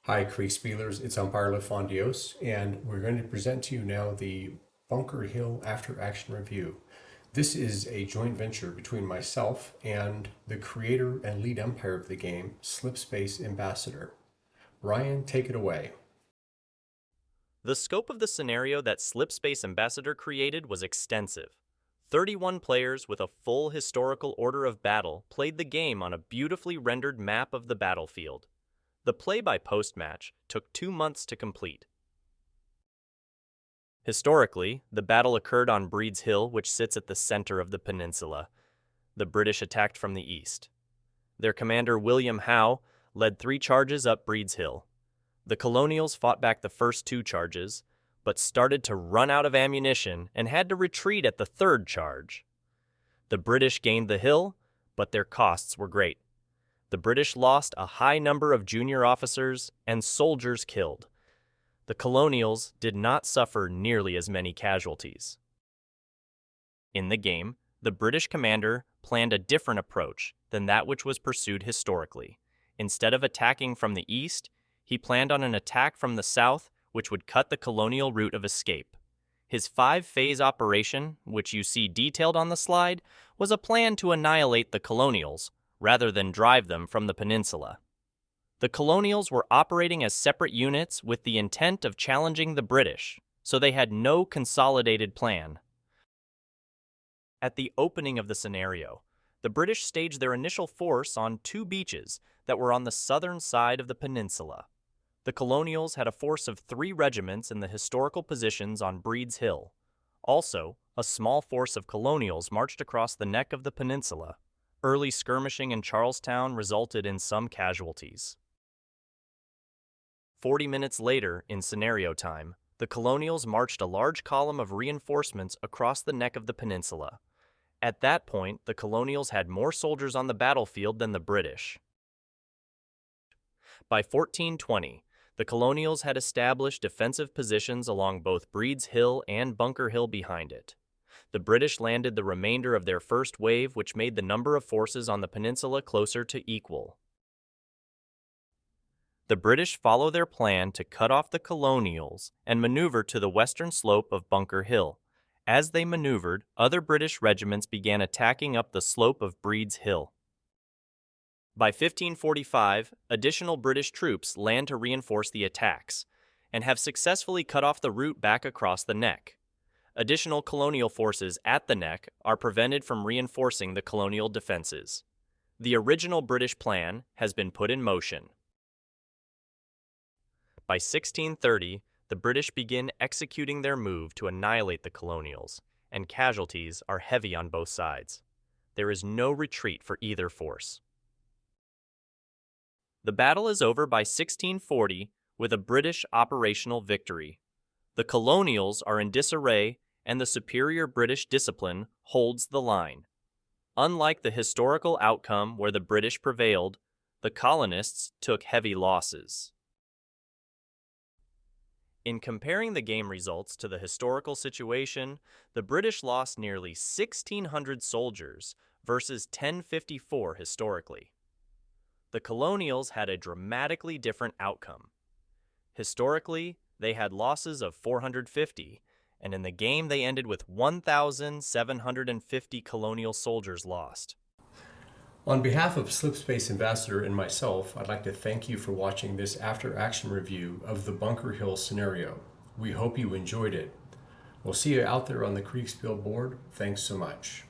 Hi, Kriegsspielers. It's Umpire Dios, and we're going to present to you now the Bunker Hill After Action Review. This is a joint venture between myself and the creator and lead umpire of the game, SlipspaceAmbassador. Ryan, take it away. The scope of the scenario that SlipspaceAmbassador created was extensive. 31 players with a full historical order of battle played the game on a beautifully rendered map of the battlefield. The play-by-post match took 2 months to complete. Historically, the battle occurred on Breed's Hill, which sits at the center of the peninsula. The British attacked from the east. Their commander, William Howe, led 3 charges up Breed's Hill. The Colonials fought back the first 2 charges, but started to run out of ammunition and had to retreat at the 3rd charge. The British gained the hill, but their costs were great. The British lost a high number of junior officers and soldiers killed. The Colonials did not suffer nearly as many casualties. In the game, the British commander planned a different approach than that which was pursued historically. Instead of attacking from the east, he planned on an attack from the south, which would cut the colonial route of escape. His 5-phase operation, which you see detailed on the slide, was a plan to annihilate the Colonials, rather than drive them from the peninsula. The Colonials were operating as separate units with the intent of challenging the British, so they had no consolidated plan. At the opening of the scenario, the British staged their initial force on 2 beaches that were on the southern side of the peninsula. The Colonials had a force of 3 regiments in the historical positions on Breed's Hill. Also, a small force of Colonials marched across the neck of the peninsula. Early skirmishing in Charlestown resulted in some casualties. 40 minutes later, in scenario time, the Colonials marched a large column of reinforcements across the neck of the peninsula. At that point, the Colonials had more soldiers on the battlefield than the British. By 1420, the Colonials had established defensive positions along both Breed's Hill and Bunker Hill behind it. The British landed the remainder of their first wave, which made the number of forces on the peninsula closer to equal. The British follow their plan to cut off the Colonials and maneuver to the western slope of Bunker Hill. As they maneuvered, other British regiments began attacking up the slope of Breed's Hill. By 1545, additional British troops land to reinforce the attacks, and have successfully cut off the route back across the neck. Additional colonial forces at the neck are prevented from reinforcing the colonial defenses. The original British plan has been put in motion. By 1630, the British begin executing their move to annihilate the Colonials, and casualties are heavy on both sides. There is no retreat for either force. The battle is over by 1640 with a British operational victory. The Colonials are in disarray, and the superior British discipline holds the line. Unlike the historical outcome where the British prevailed, the colonists took heavy losses. In comparing the game results to the historical situation, the British lost nearly 1,600 soldiers versus 1054 historically. The Colonials had a dramatically different outcome. Historically, they had losses of 450, and in the game they ended with 1,750 colonial soldiers lost. On behalf of SlipspaceAmbassador and myself, I'd like to thank you for watching this after-action review of the Bunker Hill scenario. We hope you enjoyed it. We'll see you out there on the Kriegsspiel board. Thanks so much.